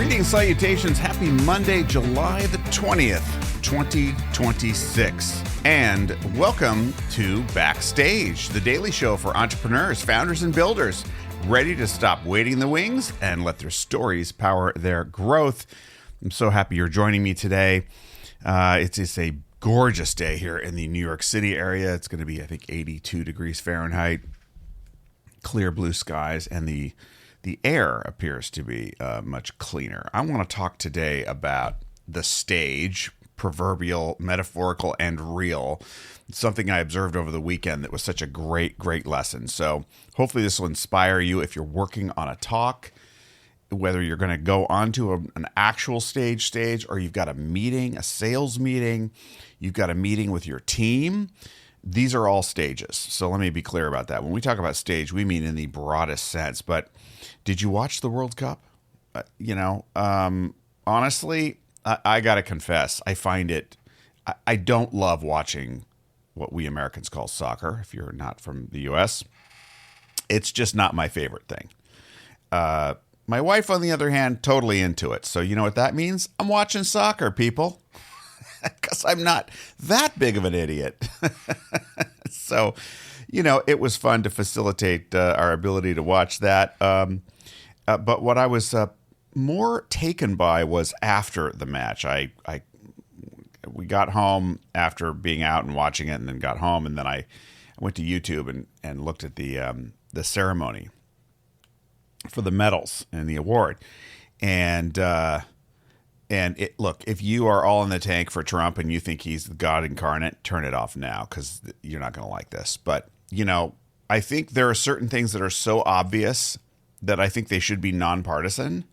Greetings, salutations. Happy Monday, July the 20th, 2026. And welcome to Backstage, the daily show for entrepreneurs, founders, and builders ready to stop waiting in the wings and let their stories power their growth. I'm so happy you're joining me today. It's a gorgeous day here in the New York City area. It's going to be, I think, 82 degrees Fahrenheit, clear blue skies, and the air appears to be much cleaner. I want to talk today about the stage, proverbial, metaphorical, and real. It's something I observed over the weekend that was such a great lesson. So hopefully this will inspire you if you're working on a talk, whether you're going to go onto an actual stage or you've got a meeting, a sales meeting, you've got a meeting with your team. These are all stages. So let me be clear about that. When we talk about stage, we mean in the broadest sense. But did you watch the World Cup? Honestly, I got to confess, I find it, I don't love watching what we Americans call soccer, if you're not from the U.S. It's just not my favorite thing. My wife, on the other hand, totally into it. So you know what that means? I'm watching soccer, people. Because I'm not that big of an idiot. So, it was fun to facilitate our ability to watch that. But what I was more taken by was after the match. We got home after being out and watching it, and then got home, and then I went to YouTube and looked at the ceremony for the medals and the award. And look, if you are all in the tank for Trump and you think he's the God incarnate, turn it off now because you're not going to like this. But, I think there are certain things that are so obvious that I think they should be nonpartisan.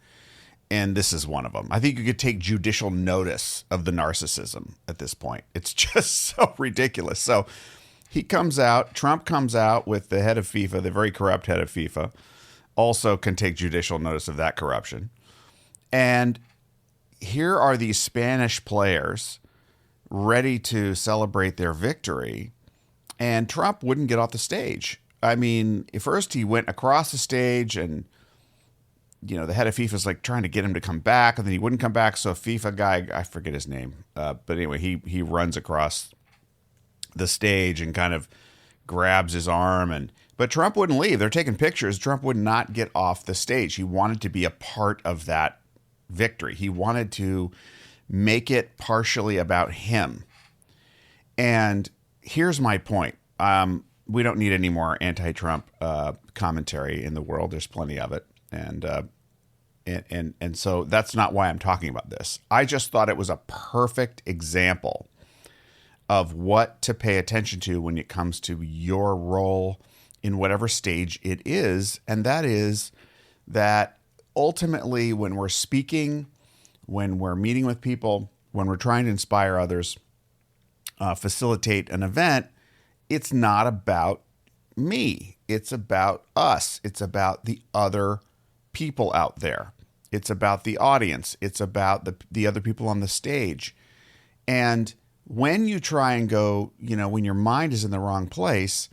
And this is one of them. I think you could take judicial notice of the narcissism at this point. It's just so ridiculous. So Trump comes out with the head of FIFA, the very corrupt head of FIFA, also can take judicial notice of that corruption. And here are these Spanish players ready to celebrate their victory, and Trump wouldn't get off the stage. I mean, at first he went across the stage, and the head of FIFA is like trying to get him to come back, and then he wouldn't come back. So a FIFA guy, I forget his name, but anyway, he runs across the stage and kind of grabs his arm, but Trump wouldn't leave. They're taking pictures. Trump would not get off the stage. He wanted to be a part of that victory. He wanted to make it partially about him. And here's my point. We don't need any more anti-Trump commentary in the world. There's plenty of it. And so that's not why I'm talking about this. I just thought it was a perfect example of what to pay attention to when it comes to your role in whatever stage it is. And that is that ultimately, when we're speaking, when we're meeting with people, when we're trying to inspire others, facilitate an event, it's not about me. It's about us. It's about the other people out there. It's about the audience. It's about the other people on the stage. And when you try and go, when your mind is in the wrong place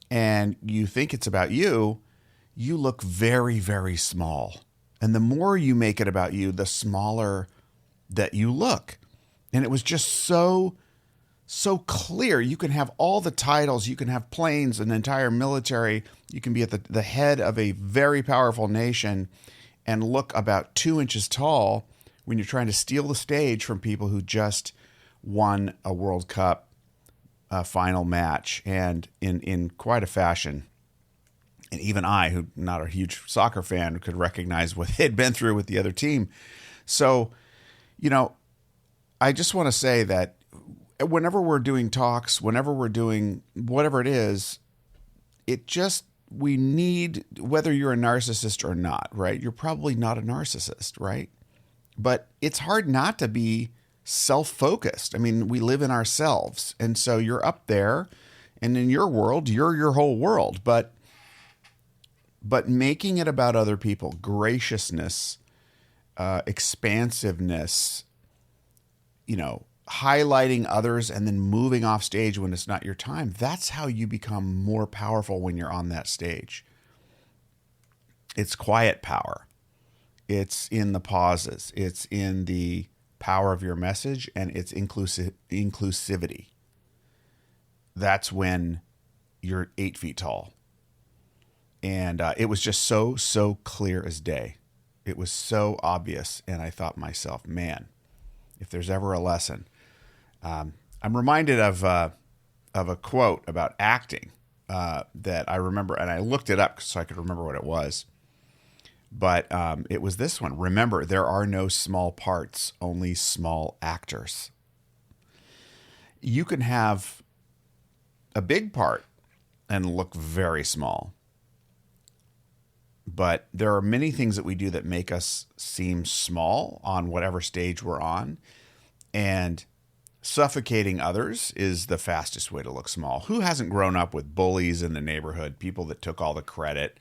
and you think it's about you, you look very, very small. And the more you make it about you, the smaller that you look. And it was just so clear. You can have all the titles. You can have planes, an entire military. You can be at the head of a very powerful nation and look about 2 inches tall when you're trying to steal the stage from people who just won a World Cup final match, and in quite a fashion. And even I, who not a huge soccer fan, could recognize what they'd been through with the other team. So, I just want to say that whenever we're doing talks, whenever we're doing whatever it is, we need, whether you're a narcissist or not, right? You're probably not a narcissist, right? But it's hard not to be self-focused. I mean, we live in ourselves. And so you're up there, and in your world, you're your whole world. But making it about other people, graciousness, expansiveness, highlighting others and then moving off stage when it's not your time, that's how you become more powerful when you're on that stage. It's quiet power. It's in the pauses. It's in the power of your message, and it's inclusivity. That's when you're 8 feet tall. And it was just so clear as day. It was so obvious. And I thought to myself, man, if there's ever a lesson, I'm reminded of a quote about acting that I remember, and I looked it up so I could remember what it was. But it was this one. Remember, there are no small parts, only small actors. You can have a big part and look very small. But there are many things that we do that make us seem small on whatever stage we're on. And suffocating others is the fastest way to look small. Who hasn't grown up with bullies in the neighborhood, people that took all the credit,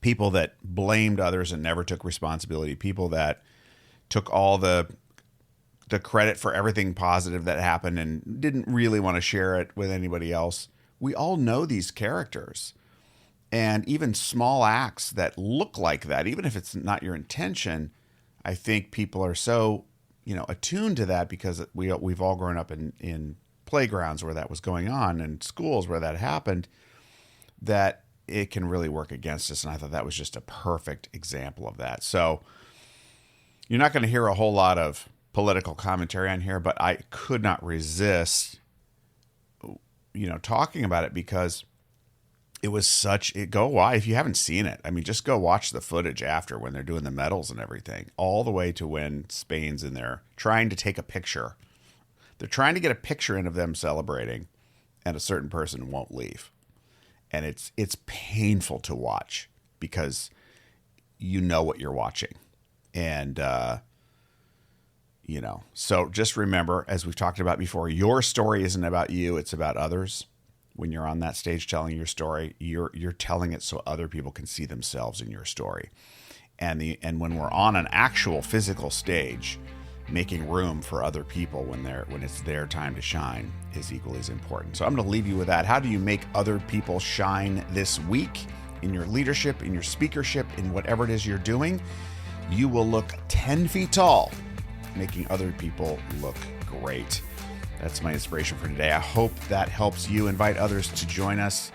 people that blamed others and never took responsibility, people that took all the credit for everything positive that happened and didn't really want to share it with anybody else? We all know these characters. And even small acts that look like that, even if it's not your intention, I think people are so, attuned to that because we've all grown up in playgrounds where that was going on and schools where that happened, that it can really work against us. And I thought that was just a perfect example of that. So you're not going to hear a whole lot of political commentary on here, but I could not resist, talking about it because it was if you haven't seen it, just go watch the footage after when they're doing the medals and everything, all the way to when Spain's in there trying to take a picture. They're trying to get a picture in of them celebrating, and a certain person won't leave. And it's painful to watch because you know what you're watching. And, so just remember, as we've talked about before, your story isn't about you, it's about others. When you're on that stage telling your story, you're telling it so other people can see themselves in your story. And when we're on an actual physical stage, making room for other people when it's their time to shine is equally as important. So I'm going to leave you with that. How do you make other people shine this week in your leadership, in your speakership, in whatever it is you're doing? You will look 10 feet tall, making other people look great. That's my inspiration for today. I hope that helps you. Invite others to join us,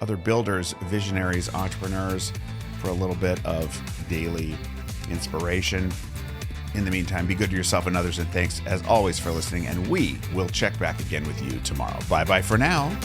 other builders, visionaries, entrepreneurs, for a little bit of daily inspiration. In the meantime, be good to yourself and others, and thanks as always for listening, and we will check back again with you tomorrow. Bye-bye for now.